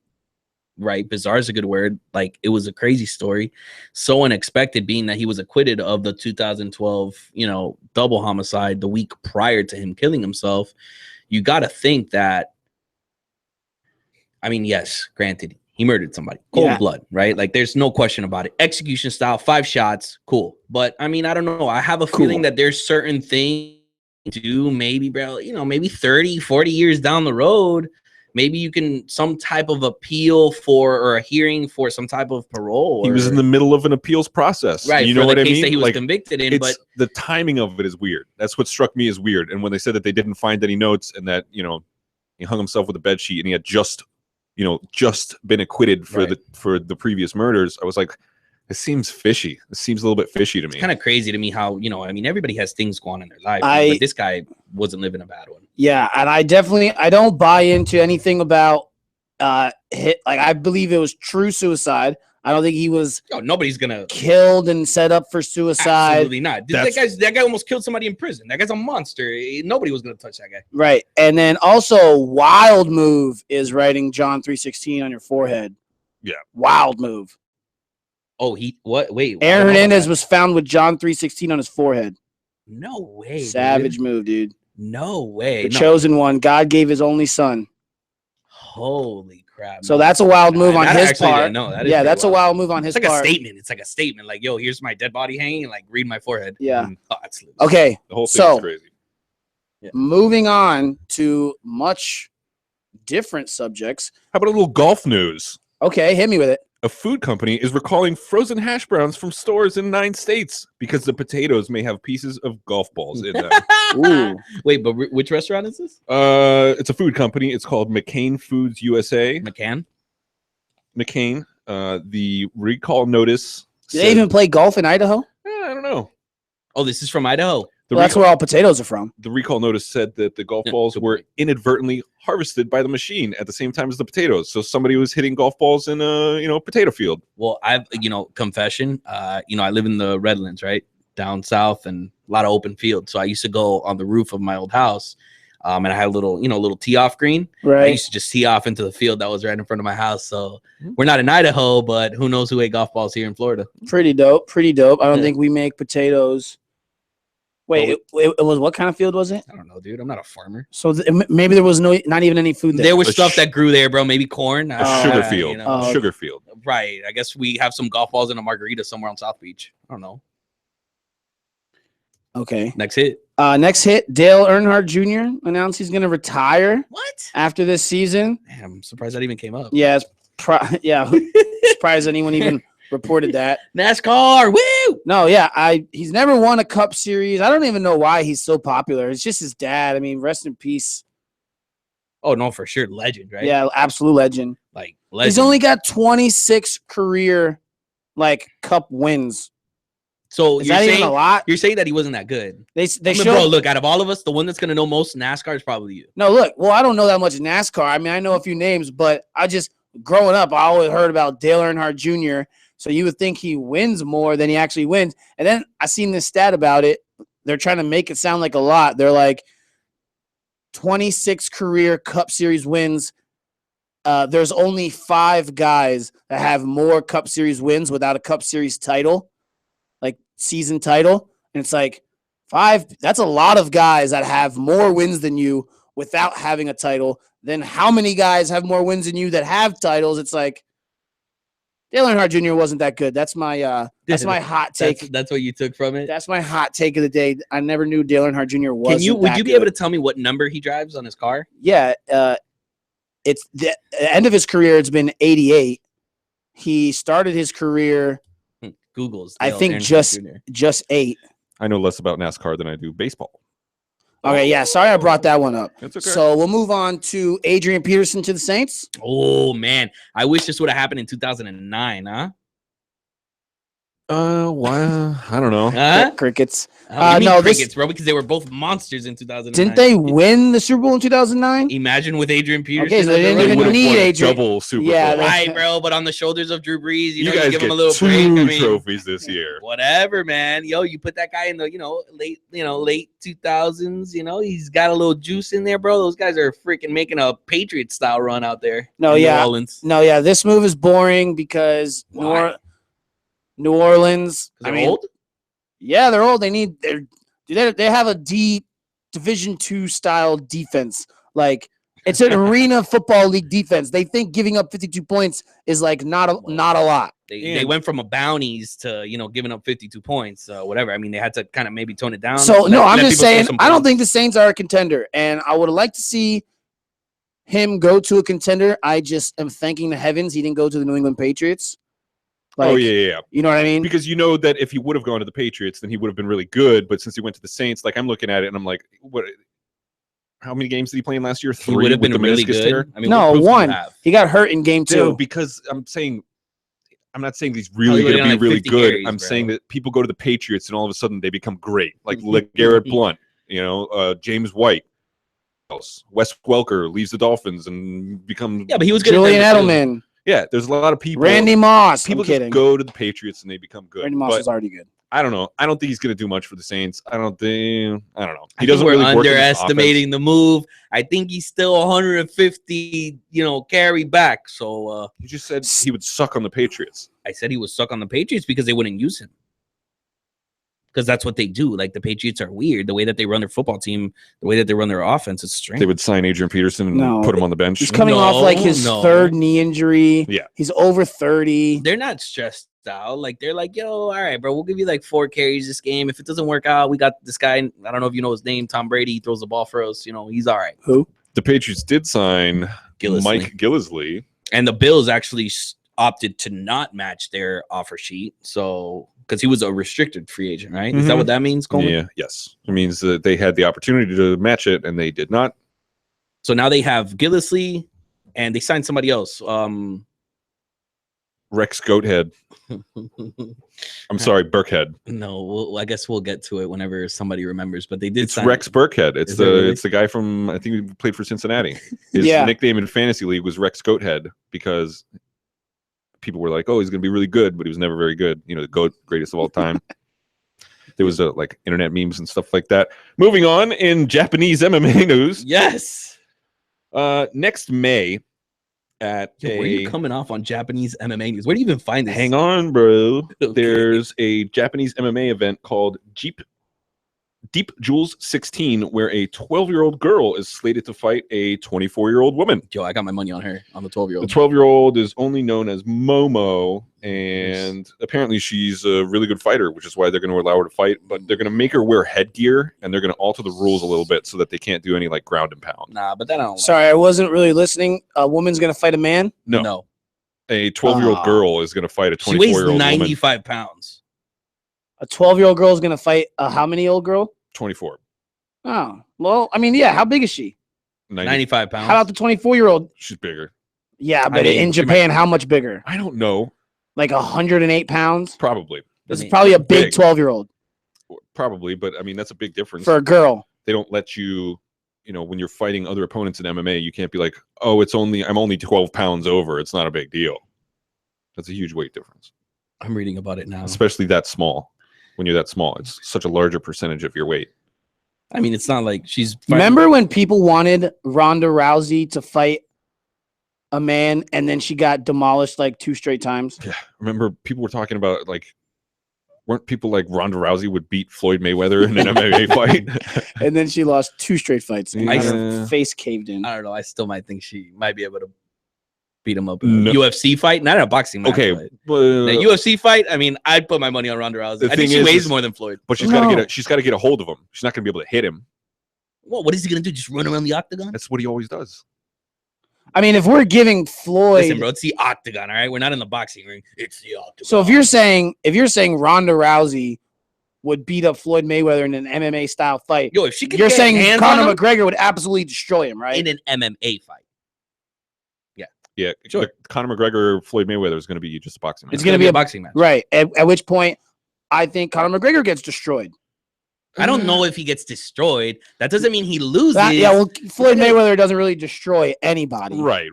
right. Bizarre is a good word. Like, it was a crazy story. So unexpected, being that he was acquitted of the 2012, double homicide the week prior to him killing himself. You got to think that, I mean, yes, granted, he murdered somebody. Cold blood, right? Like, there's no question about it. Execution style, 5 shots, cool. But, I mean, I don't know. I have a feeling that there's certain things do maybe, bro, maybe 30, 40 years down the road, maybe you can some type of appeal for, or a hearing for some type of parole. He was in the middle of an appeals process. Right. You know what I mean? That he was convicted in, but the timing of it is weird. That's what struck me as weird. And when they said that they didn't find any notes and that, he hung himself with a bed sheet and he had just been acquitted for the previous murders, I was like, it seems fishy. It seems a little bit fishy to me. It's kind of crazy to me how, I mean, everybody has things going on in their life, but this guy wasn't living a bad one. Yeah, and I don't buy into anything about I believe it was true suicide. I don't think he was nobody's gonna killed and set up for suicide. Absolutely not. That guy almost killed somebody in prison. That guy's a monster. Nobody was gonna touch that guy. Right. And then also, wild move is writing John 3:16 on your forehead. Yeah. Wild move. Oh, what? Wait. Aaron Hernandez was found with John 3:16 on his forehead. No way. Savage move, dude. No way. The chosen one. God gave his only son. Holy crap. So that's a wild move on his part. No, that's a wild move on his part. It's like a statement. It's like a statement. Like, yo, here's my dead body hanging. Like, read my forehead. Yeah. That's okay. The whole thing is crazy. Yeah. Moving on to much different subjects. How about a little golf news? Okay, hit me with it. A food company is recalling frozen hash browns from stores in 9 states because the potatoes may have pieces of golf balls in them. Ooh. Wait, but which restaurant is this? It's a food company. It's called McCain Foods USA. McCain. The recall notice. Do they even play golf in Idaho? I don't know. Oh, this is from Idaho. That's where all potatoes are from. The recall notice said that the golf balls were inadvertently harvested by the machine at the same time as the potatoes. So somebody was hitting golf balls in a potato field. Well, confession, I live in the Redlands, right? Down south, and a lot of open fields. So I used to go on the roof of my old house. And I had a little tee off green. I Right. used to just tee off into the field that was right in front of my house. So we're not in Idaho, but who knows who ate golf balls here in Florida? Pretty dope. Pretty dope. I don't Yeah. think we make potatoes. Wait, it was what kind of field was it? I don't know, dude. I'm not a farmer. So maybe there was not even any food there. There was A stuff that grew there, bro. Maybe corn. Sugar field. You know. Sugar field. Right. I guess we have some golf balls and a margarita somewhere on South Beach. I don't know. Okay. Next hit. Next hit. Dale Earnhardt Jr. announced he's going to retire What? after this season. Man, I'm surprised that even came up. Yeah. Surprised anyone even reported that. NASCAR. Woo! No, yeah. He's never won a Cup Series. I don't even know why he's so popular. It's just his dad. I mean, rest in peace. Oh, no, for sure. Legend, right? Yeah, absolute legend. Like, legend. He's only got 26 career Cup wins. So Is you're that saying even a lot? you're saying that he wasn't that good. They I mean, showed. bro, look, out of all of us, the one that's gonna know most NASCAR is probably you. No, look. Well, I don't know that much NASCAR. I mean, I know a few names, but growing up, I always heard about Dale Earnhardt Jr. So you would think he wins more than he actually wins. And then I seen this stat about it. They're trying to make it sound like a lot. They're like 26 career Cup Series wins. There's only 5 guys that have more Cup Series wins without a Cup Series title, like season title. And it's like 5. That's a lot of guys that have more wins than you without having a title. Then how many guys have more wins than you that have titles? It's like Dale Earnhardt Jr. wasn't that good. That's my hot take. That's what you took from it. That's my hot take of the day. I never knew Dale Earnhardt Jr. was. Would you be able to tell me what number he drives on his car? Yeah, it's the end of his career. It's been 88. He started his career. Google's. I Dale think Earnhardt Jr. just 8. I know less about NASCAR than I do baseball. Okay, yeah. Sorry, I brought that one up. That's okay. So we'll move on to Adrian Peterson to the Saints. Oh man, I wish this would have happened in 2009, huh? Why? I don't know. Huh? Crickets. No, this- crickets, bro, because they were both monsters in 2009. Didn't they win the Super Bowl in 2009? Imagine with Adrian Peterson. Okay, so they as didn't the They even would have need won a Adrian. double Super Yeah, Bowl. right, bro, but on the shoulders of Drew Brees, You you guys give get him a little 2 break. I mean, trophies this year. whatever, man. Yo, you put that guy in the, late 2000s. He's got a little juice in there, bro. Those guys are freaking making a Patriot style run out there. No, in yeah. New Orleans. No, yeah. This move is boring because Why? New Orleans. They're old. Yeah, they're old. They have a deep Division II style defense. Like it's an arena football league defense. They think giving up 52 points is like not a lot. They went from a bounties to giving up 52 points, whatever. I mean, they had to kind of maybe tone it down. So let- no, I'm let just people throw saying some I don't points. think the Saints are a contender, and I would like to see him go to a contender. I just am thanking the heavens he didn't go to the New England Patriots. Oh yeah. You know what I mean? Because you know that if he would have gone to the Patriots, then he would have been really good. But since he went to the Saints, like I'm looking at it and I'm like, what? How many games did he play in last year? He 3 would have with been the really meniscus good. tear? I mean, No, what proof do you 1. have? He got hurt in game 2. Dude, because I'm not saying he's really he going to went be on, like, really 50 good. carries, I'm bro. saying that people go to the Patriots and all of a sudden they become great, like LeGarrette Blount, James White, Wes Welker leaves the Dolphins and becomes Yeah, but he was good. Julian at Denver, too. Edelman, yeah. There's a lot of people. Randy Moss. People I'm kidding. just go to the Patriots and they become good. Randy Moss But is already good. I don't know. I don't think he's going to do much for the Saints. I don't know. I He think doesn't we're really work in this offense. underestimating the move. I think he's still 150, carry back. So You just said he would suck on the Patriots. I said he was stuck on the Patriots because they wouldn't use him. Because that's what they do. Like the Patriots are weird. The way that they run their football team, the way that they run their offense, it's strange. They would sign Adrian Peterson and No, put him on the bench. He's coming off like his No. 3rd knee injury. Yeah. He's over 30. They're not stressed out. Like they're like, yo, all right, bro, we'll give you like 4 carries this game. If it doesn't work out, we got this guy. I don't know if you know his name, Tom Brady. He throws the ball for us. He's all right. Who? The Patriots did sign Gillislee. Mike Gillislee. And the Bills actually opted to not match their offer sheet. So because he was a restricted free agent, right? Is that Mhm. what that means, Coleman? Yeah, yes. It means that they had the opportunity to match it and they did not. So now they have Gillislee and they signed somebody else. Rex Goathead. I'm sorry, Burkhead. No, I guess we'll get to it whenever somebody remembers. But they did It's sign Rex Burkhead. Is it really? It's the guy from, I think he played for Cincinnati. His Yeah. nickname in fantasy league was Rex Goathead because people were like, "Oh, he's going to be really good," but he was never very good. The GOAT, greatest of all time. There was like internet memes and stuff like that. Moving on in Japanese MMA news. Yes. Next May at Yo, where are you coming off on Japanese MMA news? Where do you even find this? hang on, bro. Okay. There's a Japanese MMA event called Deep Jewels 16, where a 12-year-old girl is slated to fight a 24-year-old woman. Yo, I got my money on her, on the The 12-year-old. 12-year-old is only known as Momo, and apparently she's a really good fighter, which is why they're going to allow her to fight. But they're going to make her wear headgear, and they're going to alter the rules a little bit so that they can't do any like ground and pound. Nah, but that I don't like. Sorry, I wasn't really listening. A woman's gonna fight a man. No. A 12-year-old girl is going to fight a She weighs 24-year-old woman. 95 pounds. A 12-year-old girl is gonna fight a how many old girl? 24. Oh, well, I mean, yeah. How big is she? 95 pounds. How about the 24-year-old? She's bigger. Yeah, but mean, in Japan, how much bigger? I don't know. Like 108 pounds. Probably. This I is mean, probably a big big. 12-year-old Probably, but I mean, that's a big difference. for a girl. They don't let you, when you're fighting other opponents in MMA, you can't be like, oh, I'm only 12 pounds over. It's not a big deal. That's a huge weight difference, I'm reading about it now. especially that small. When you're that small, it's such a larger percentage of your weight. I mean, it's not like she's. fighting- Remember when people wanted Ronda Rousey to fight a man and then she got demolished like 2 straight times? Yeah. Remember, people were talking about weren't people like Ronda Rousey would beat Floyd Mayweather in an MMA fight? And then she lost 2 straight fights. And Yeah. her face caved in. I don't know. I still might think she might be able to beat him up. No. UFC fight, not a boxing match. Okay, but but, the UFC fight. I mean, I'd put my money on Ronda Rousey. The I think thing she is- weighs more than Floyd. but she's got to No. get a hold of him. She's not going to be able to hit him. Well, what is he gonna do? Just run around the octagon? That's what he always does. I mean, if we're giving Floyd, Listen, bro, it's the octagon. All right, we're not in the boxing ring. It's the octagon. so if you're saying Ronda Rousey would beat up Floyd Mayweather in an MMA style fight, yo, if she could you're get saying hands Conor on him McGregor would absolutely destroy him, right? in an MMA fight, Yeah, Sure. Conor McGregor, Floyd Mayweather is going to be just a boxing match. It's gonna be a a- boxing match. Right. At which point, I think Conor McGregor gets destroyed. I don't know if he gets destroyed. That doesn't mean he loses. Yeah, well, Floyd Mayweather doesn't really destroy anybody. Right.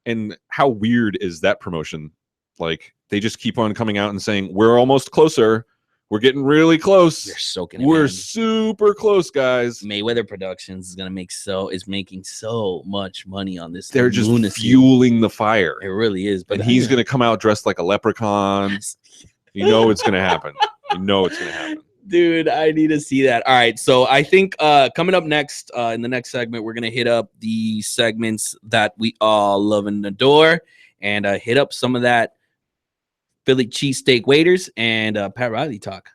And how weird is that promotion? Like, they just keep on coming out and saying, we're almost closer. We're getting really close. They're soaking it We're in. super close, guys. Mayweather Productions is making so much money on this. They're just lunacy. fueling the fire. It really is. But And he's going to come out dressed like a leprechaun. Yes. You know it's going to happen. You know it's going to happen. Dude, I need to see that. All right, so I think coming up next in the next segment, we're gonna hit up the segments that we all love and adore, and hit up some of that Philly cheesesteak waiters and Pat Riley talk.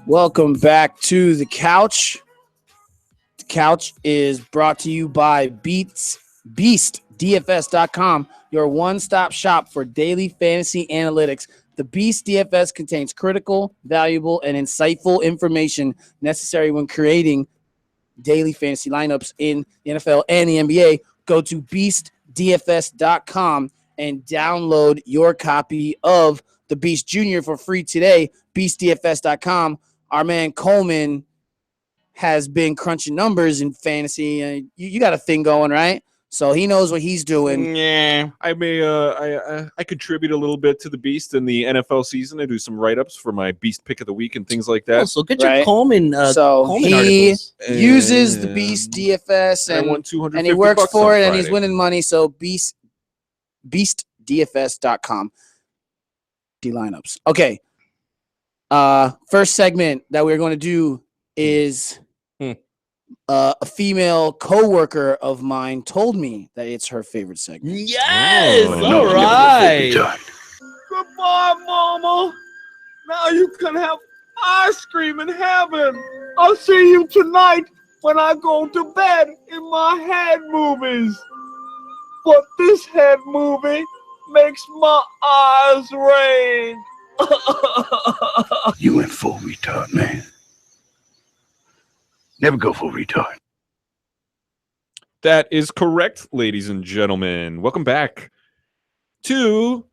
Welcome back to the couch. The couch is brought to you by BeastDFS.com, your one-stop shop for daily fantasy analytics. The Beast DFS contains critical, valuable, and insightful information necessary when creating daily fantasy lineups in the NFL and the NBA. Go to BeastDFS.com and download your copy of the Beast Junior for free today. BeastDFS.com. Our man Coleman has been crunching numbers in fantasy. You got a thing going, right? So he knows what he's doing. Yeah, I may I contribute a little bit to the Beast in the NFL season. I do some write-ups for my Beast pick of the week and things like that. Oh, so get your Coleman. So Coleman he articles. uses the Beast DFS I won and he works $250 for on it and he's Friday. winning money. So BeastDFS.com. D lineups. Okay. First segment that we're going to do is a female coworker of mine told me that it's her favorite segment. Yes. Oh, All right. Goodbye, Mama. Now you can have ice cream in heaven. I'll see you tonight when I go to bed in my head movies. But this head movie makes my eyes rain. You went full retard, man. Never go full retard. That is correct, ladies and gentlemen. Welcome back to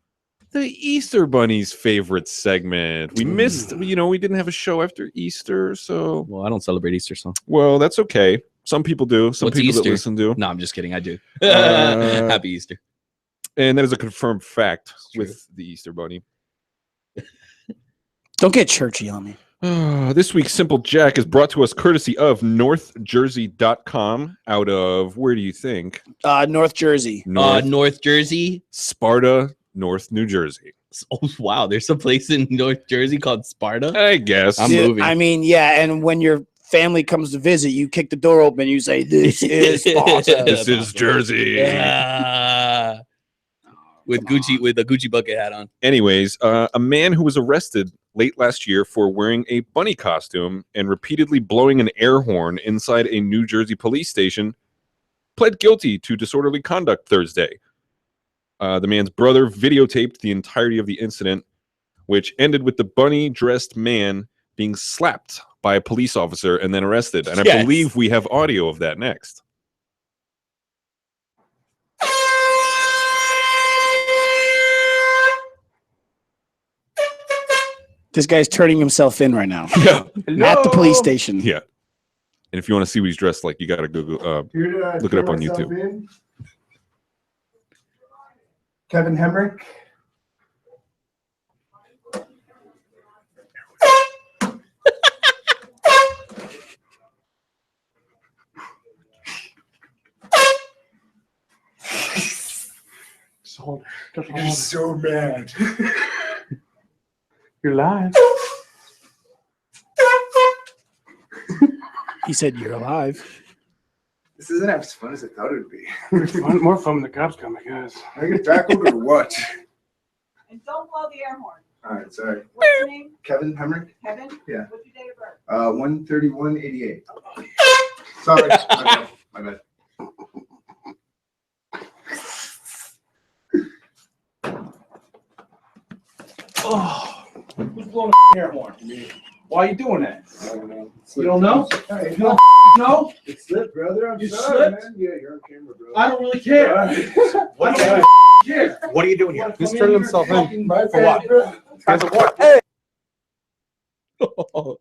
the Easter Bunny's favorite segment. We missed, we didn't have a show after Easter, so Well, I don't celebrate Easter, so. well, that's okay. Some people do. Some What's people Easter? that listen do. No, I'm just kidding. I do. Uh, Happy Easter. And that is a confirmed fact True. with the Easter Bunny. Don't get churchy on me. This week's Simple Jack is brought to us courtesy of NorthJersey.com out of, where do you think? North Jersey. North Jersey. Sparta, North New Jersey. Oh, wow. There's a place in North Jersey called Sparta. I guess. I'm Dude, moving. I mean, yeah, and when your family comes to visit, you kick the door open, you say, "This is Sparta." This is Jersey. Yeah. With a Gucci bucket hat on. Anyways, a man who was arrested late last year for wearing a bunny costume and repeatedly blowing an air horn inside a New Jersey police station pled guilty to disorderly conduct Thursday. The man's brother videotaped the entirety of the incident, which ended with the bunny-dressed man being slapped by a police officer and then arrested. And I Yes. believe we have audio of that next. This guy's turning himself in right now Yeah. at the police station. Yeah. And if you want to see what he's dressed like, you got to Google, look it up on YouTube. Kevin Hemrick. You're so mad. You're live. He said, "You're alive." This isn't as fun as I thought it would be. More fun when the cops come, I guess. I get tackled or what? And don't blow the air horn. All right, sorry. What's your name? Kevin Hemrick, Kevin? Yeah. What's your date of birth? 13188. Sorry, my bad. Oh, who's blowing the air horn? Why are you doing that? I don't know. You don't know? Hey, You don't know? it slipped, brother. I'm You sorry, slipped? man. Yeah, you're on camera, bro. I don't really care. What I don't care. What are you doing here? He's turning himself in. For what? Guys, what?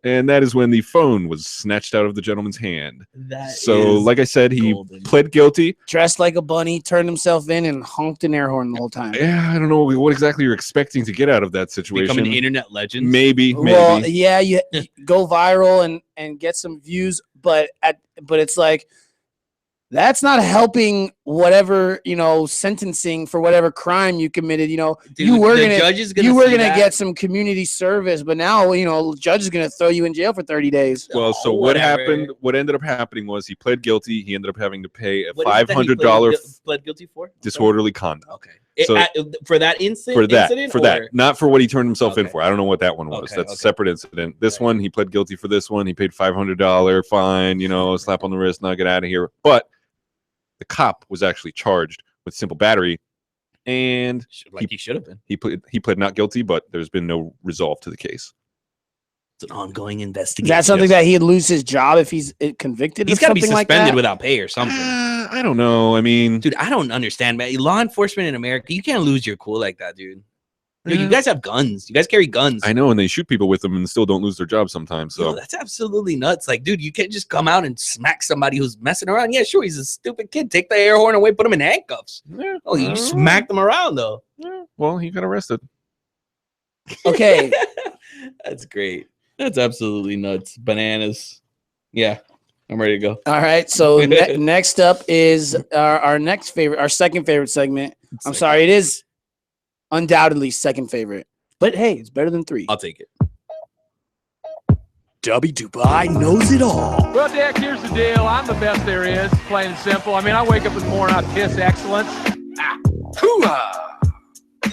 And that is when the phone was snatched out of the gentleman's hand. That So, is like I said, he golden. pled guilty. Dressed like a bunny, turned himself in, and honked an air horn the whole time. Yeah, I don't know what exactly you're expecting to get out of that situation. Become an internet legend. Maybe. Well, yeah, you go viral and get some views, but it's like that's not helping whatever, sentencing for whatever crime you committed, Dude, you were the gonna judge is you were see gonna that. get some community service, but now the judge is gonna throw you in jail for 30 days. Well, so what whatever. happened? What ended up happening was he pled guilty. He ended up having to pay a What is it that he $500 pled guilty for? disorderly conduct. Okay. So- For that incident? For that, not for what he turned himself in Okay. for. I don't know what that one was. Okay, That's a okay. separate incident. This Right. one, he pled guilty for this one. He paid $500 fine. Slap on the wrist, now get out of here. But the cop was actually charged with simple battery, and He should have been. he pled not guilty. But there's been no resolve to the case. It's an ongoing Is investigation. that something Yes. that he'd lose his job if he's convicted? He's of got to be something like suspended that? without pay or something. I don't know. I mean, Dude, I don't understand, man. Law enforcement in America, you can't lose your cool like that, dude. Dude, you Yeah. guys have guns. You guys carry guns. I know, and they shoot people with them and still don't lose their job sometimes. So No, that's absolutely nuts. Like, dude, you can't just come out and smack somebody who's messing around. Yeah, sure, he's a stupid kid. Take the air horn away, put him in handcuffs. Oh, you smack them around, though. well, he got arrested. Okay. That's great. That's absolutely nuts. Bananas. Yeah, I'm ready to go. All right. So next up is our second favorite segment. I'm sorry, it is undoubtedly second favorite, but hey, it's better than 3. I'll take it. Dubby Dubai knows it all. Well, Dick, here's the deal. I'm the best there is, plain and simple. I mean, I wake up in the morning, I piss excellence. Hoo-ha!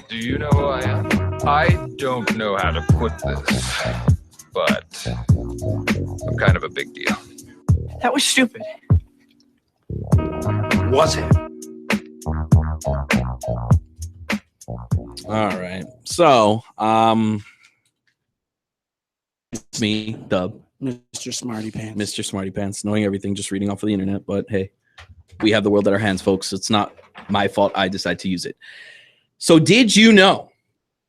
Do you know who I am? I don't know how to put this, but I'm kind of a big deal. That was stupid. Was it? All right. So, it's me, Dub, Mr. Smarty Pants. Mr. Smarty Pants, knowing everything, just reading off of the internet. But hey, we have the world at our hands, folks. It's not my fault I decide to use it. So, did you know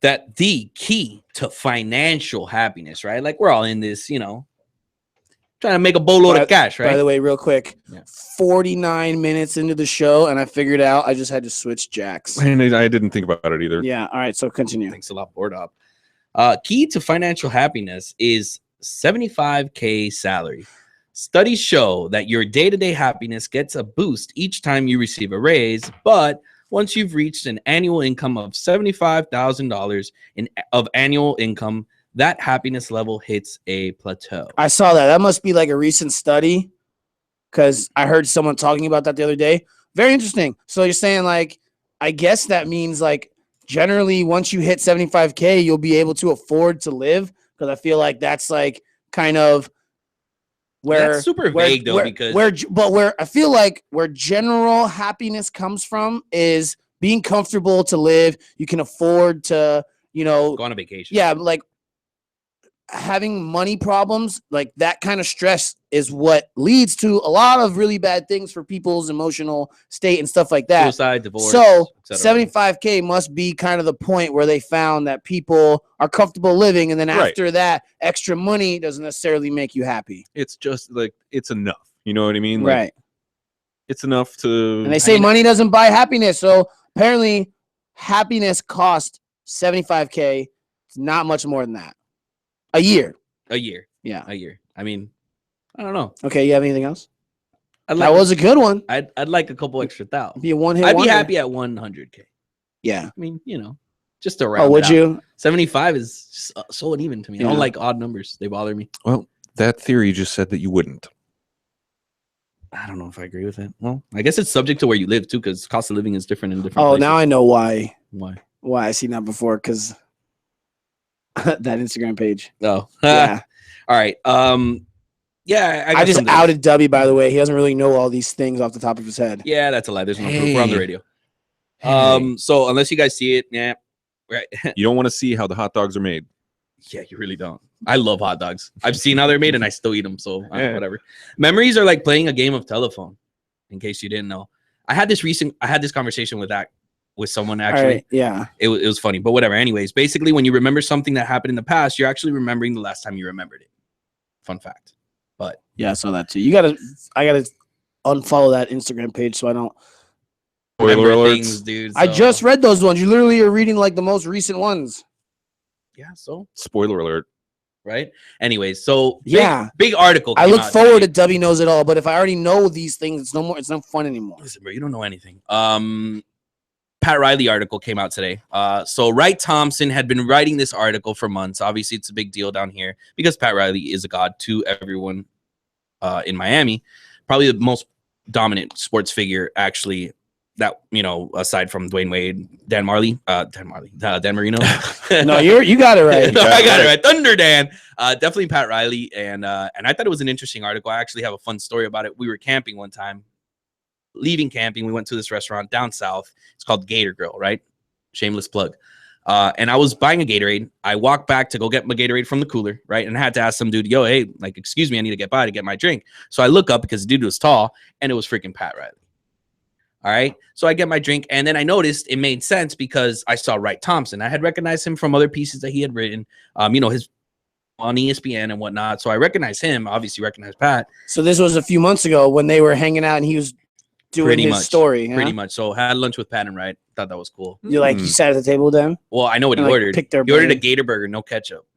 that the key to financial happiness, right? Like, we're all in this, trying to make a boatload of cash, right? By the way, real quick, Yeah. 49 minutes into the show, and I figured out I just had to switch jacks. And I didn't think about it either. Yeah. All right. So continue. Thanks a lot, board up. Key to financial happiness is 75K salary. Studies show that your day-to-day happiness gets a boost each time you receive a raise, but once you've reached an annual income of $75,000 of annual income, that happiness level hits a plateau. I saw that. That must be like a recent study because I heard someone talking about that the other day. Very interesting. So you're saying like, I guess that means like generally once you hit 75K, you'll be able to afford to live, because I feel like that's like kind of where That's super vague though, because where I feel like where general happiness comes from is being comfortable to live. You can afford to, go on a vacation. yeah, like having money problems, like that kind of stress is what leads to a lot of really bad things for people's emotional state and stuff like that. Suicide, divorce. So etc. 75K must be kind of the point where they found that people are comfortable living, and then Right. after that, extra money doesn't necessarily make you happy. It's just like it's enough. You know what I mean? Like, Right. It's enough to. And they say money doesn't buy happiness. So apparently happiness costs 75K. It's not much more than that. A year. A year. Yeah. A year. I mean, I don't know. Okay, you have anything else? I'd That was a good one. I'd like a couple extra thousand. Be a one-hit I'd be wonder. happy at 100K. Yeah. I mean, just around. Oh, would you? 75 is just so uneven to me. I Yeah. don't like odd numbers. They bother me. Well, that theory just said that you wouldn't. I don't know if I agree with it. Well, I guess it's subject to where you live too, because cost of living is different in different Oh, places. now I know why. Why? Why I seen that before, because that Instagram page. Oh, Yeah. All right. Yeah, I got just something. outed Dubby, by the way. He doesn't really know all these things off the top of his head. Yeah, that's a lie. There's no proof. We're on the Hey. radio. Hey. So unless you guys see it, yeah, right. You don't want to see how the hot dogs are made. Yeah, you really don't. I love hot dogs. I've seen how they're made and I still eat them. So Yeah. whatever. Memories are like playing a game of telephone. In case you didn't know, I had this conversation with someone actually. All right. Yeah. It was funny, but whatever. Anyways, basically, when you remember something that happened in the past, you're actually remembering the last time you remembered it. Fun fact. But Yeah, I saw that too. I gotta unfollow that Instagram page so I don't. Spoiler remember alerts. things, dude. I so- just read those ones. You literally are reading like the most recent ones. yeah. So Spoiler alert. right? Anyways, so Yeah. big article. I came look out forward today. to Dubby knows it all, but if I already know these things, it's no more. It's not fun anymore. Listen, bro, you don't know anything. Pat Riley article came out today. So Wright Thompson had been writing this article for months. Obviously, it's a big deal down here because Pat Riley is a god to everyone in Miami. Probably the most dominant sports figure, actually, that, you know, aside from Dwayne Wade, Dan Marino. No, you got it right. No, I got it right. Thunder Dan. Definitely Pat Riley. And I thought it was an interesting article. I actually have a fun story about it. We were camping one time. Leaving camping, we went to this restaurant down south. It's called Gator Grill, right? Shameless plug. And I was buying a Gatorade. I walked back to go get my Gatorade from the cooler, right? And I had to ask some dude, yo, hey, like, excuse me, I need to get by to get my drink. So I look up because the dude was tall, and it was freaking Pat Riley. All right. So I get my drink, and then I noticed it made sense because I saw Wright Thompson. I had recognized him from other pieces that he had written, you know, his on ESPN and whatnot. So I recognized him, obviously recognized Pat. So this was a few months ago when they were hanging out and he was doing his story. Pretty much. So had lunch with Pat and Wright. Thought that was cool. You like you sat at the table with them? Well, I know what he like, ordered. picked their He ordered a brain. Gator burger, no ketchup.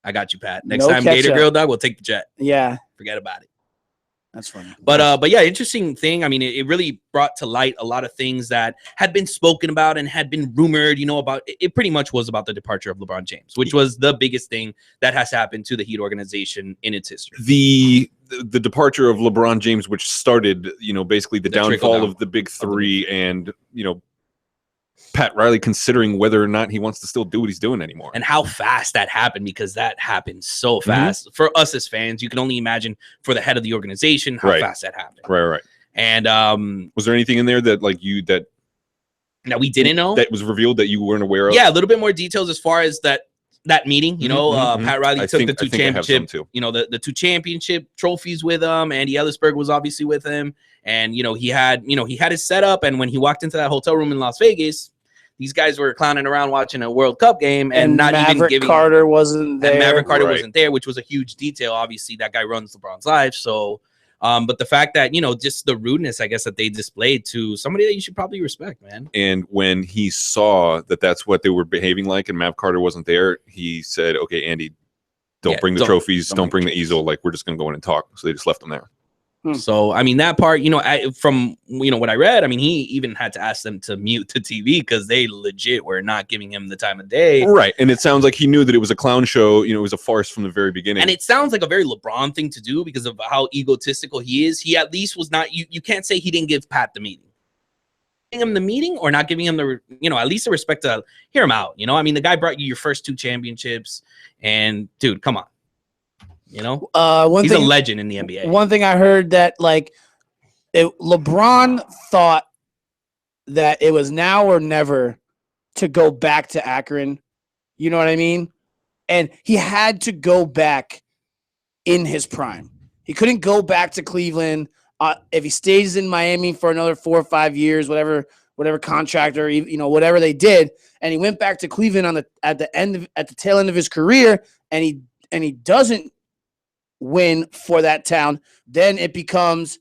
I got you, Pat. Next No time Gator ketchup. Grill, dog, we'll take the jet. Yeah, Forget about it. that's funny. But yeah, interesting thing. I mean, it really brought to light a lot of things that had been spoken about and had been rumored, you know, about. It pretty much was about the departure of LeBron James, which was the biggest thing that has happened to the Heat organization in its history. The departure of LeBron James, which started, you know, basically the downfall trickle-down of the big three, and, you know, Pat Riley considering whether or not he wants to still do what he's doing anymore. And how fast that happened, because that happened so fast. For us as fans, you can only imagine for the head of the organization how fast that happened. Right. And was there anything in there that that we didn't know that was revealed that you weren't aware of? Yeah, a little bit more details as far as that meeting. You know, Pat Riley took the two championship, you know, the two championship trophies with him. Andy Ellisberg was obviously with him, and you know he had his setup. And when he walked into that hotel room in Las Vegas, these guys were clowning around watching a World Cup game, and not Maverick even giving Carter wasn't there. And Maverick Carter wasn't there, which was a huge detail. Obviously, that guy runs LeBron's life. So, but the fact that, you know, just the rudeness, I guess, that they displayed to somebody that you should probably respect, man. And when he saw that that's what they were behaving like, and Mav Carter wasn't there, he said, "Okay, Andy, don't bring the trophies, don't bring the easel. Like, we're just gonna go in and talk." So they just left them there. So, I mean, that part, you know, from, you know, what I read, I mean, he even had to ask them to mute the TV because they legit were not giving him the time of day. Right. And it sounds like he knew that it was a clown show. You know, it was a farce from the very beginning. And it sounds like a very LeBron thing to do because of how egotistical he is. He at least was not, you can't say he didn't give Pat the meeting. Giving him the meeting or not giving him the, you know, at least the respect to hear him out. You know, I mean, the guy brought you your first two championships, and dude, come on. You know, he's a legend in the NBA. One thing I heard that, like, LeBron thought that it was now or never to go back to Akron. You know what I mean? And he had to go back in his prime. He couldn't go back to Cleveland. If he stays in Miami for another 4 or 5 years, whatever contract or, you know, whatever they did, and he went back to Cleveland at the tail end of his career, and he doesn't win for that town, then it becomes,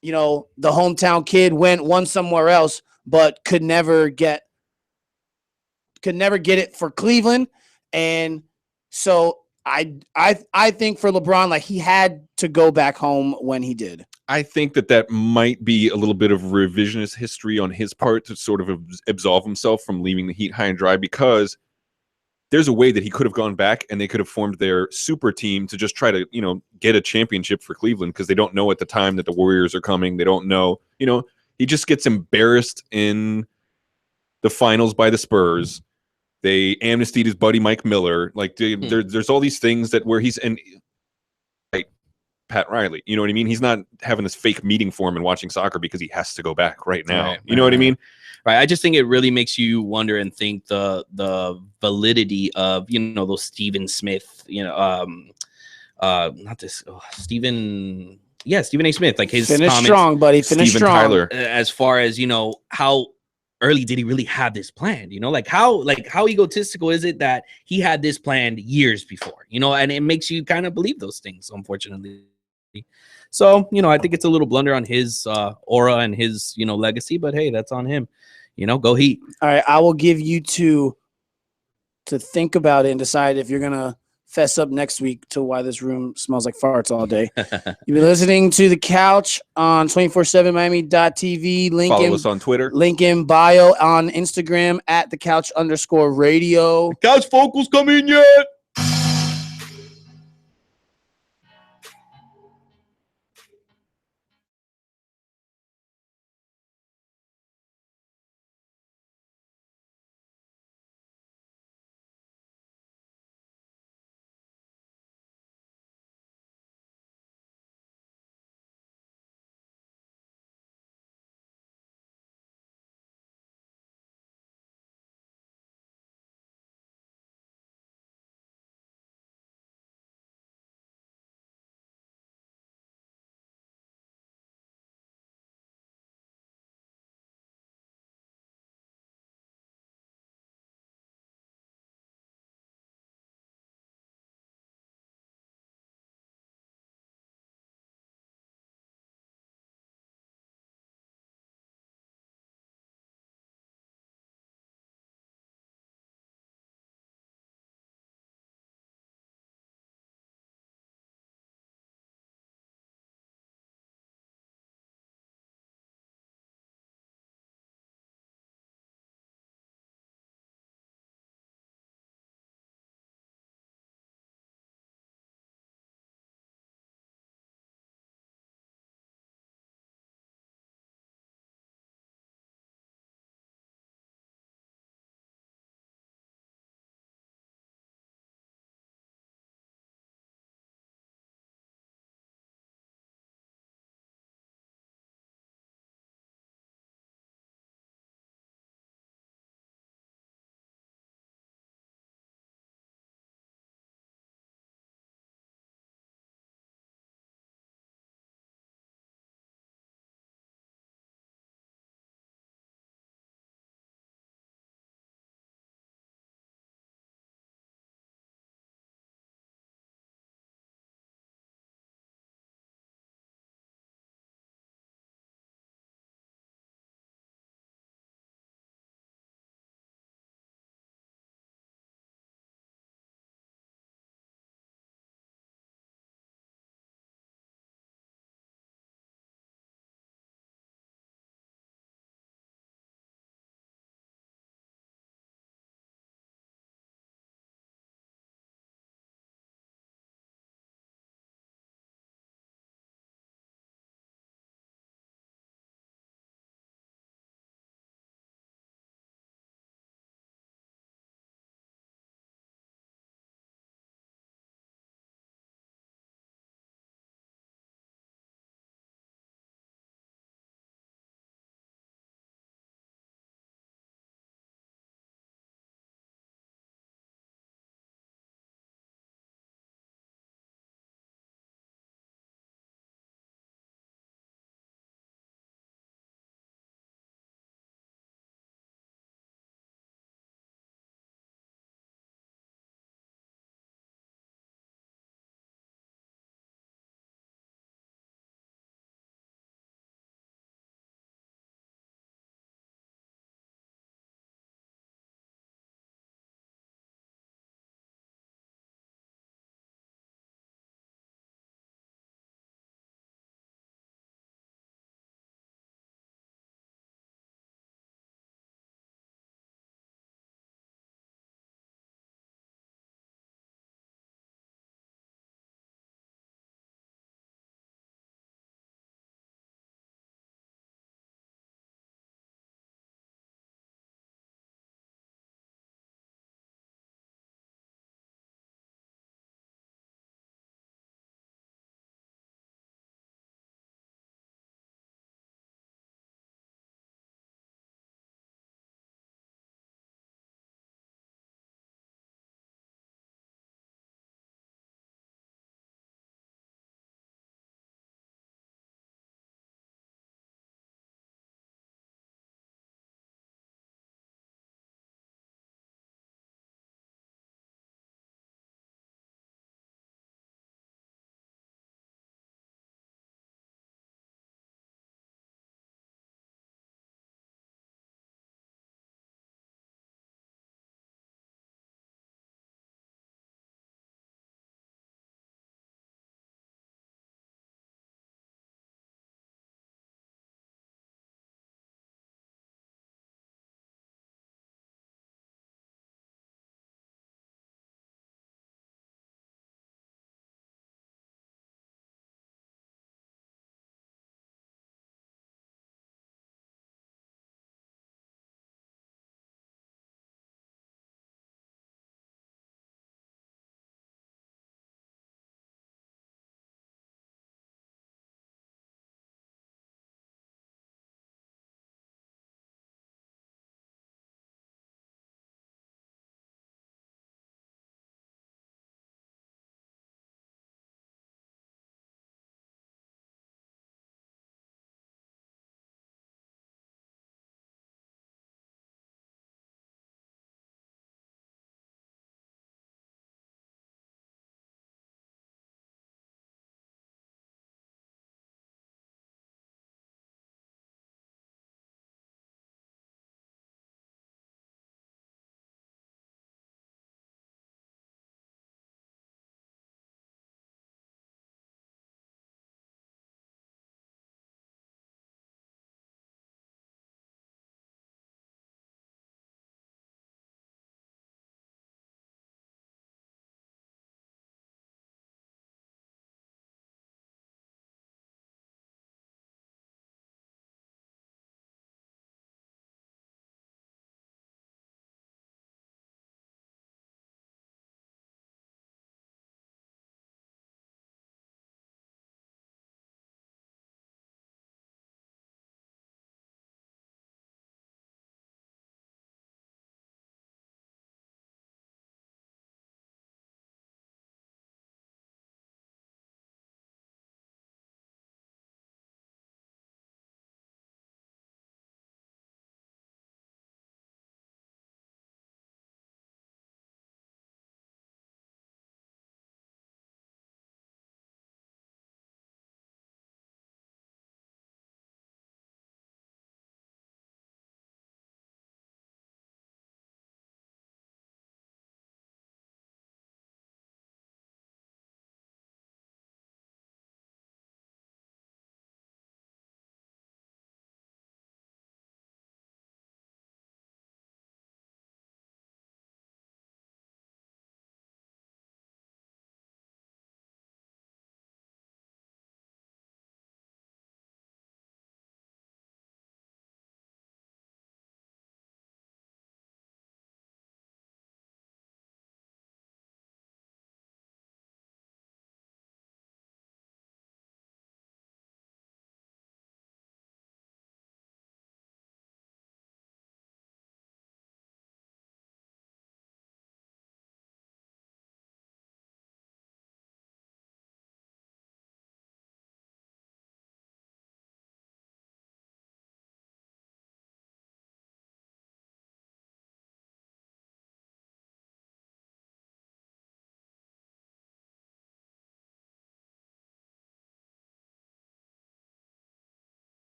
you know, the hometown kid won somewhere else, but could never get it for Cleveland. And so I think for LeBron, like, he had to go back home when he did. I think that might be a little bit of revisionist history on his part to sort of absolve himself from leaving the Heat high and dry, because there's a way that he could have gone back and they could have formed their super team to just try to, you know, get a championship for Cleveland, because they don't know at the time that the Warriors are coming. They don't know, you know, he just gets embarrassed in the finals by the Spurs. They amnestied his buddy Mike Miller. Like, there's all these things that where he's in, like Pat Riley, you know what I mean? He's not having this fake meeting for him and watching soccer because he has to go back right now. Right, you know what I mean? Right. I just think it really makes you wonder and think the validity of, you know, those Stephen Smith, you know, Stephen A. Smith, like his finish comments, strong, buddy. Finish Steven strong. Tyler. As far as, you know, how early did he really have this planned? You know, like how egotistical is it that he had this planned years before? You know, and it makes you kind of believe those things, unfortunately. So, you know, I think it's a little blunder on his aura and his, you know, legacy, but hey, that's on him. You know, go Heat. All right, I will give you two to think about it and decide if you're gonna fess up next week to why this room smells like farts all day. You've been listening to The Couch on 247miami.tv. Follow us on Twitter. Link in bio on Instagram at @thecouch_radio. Couch Focals come in yet?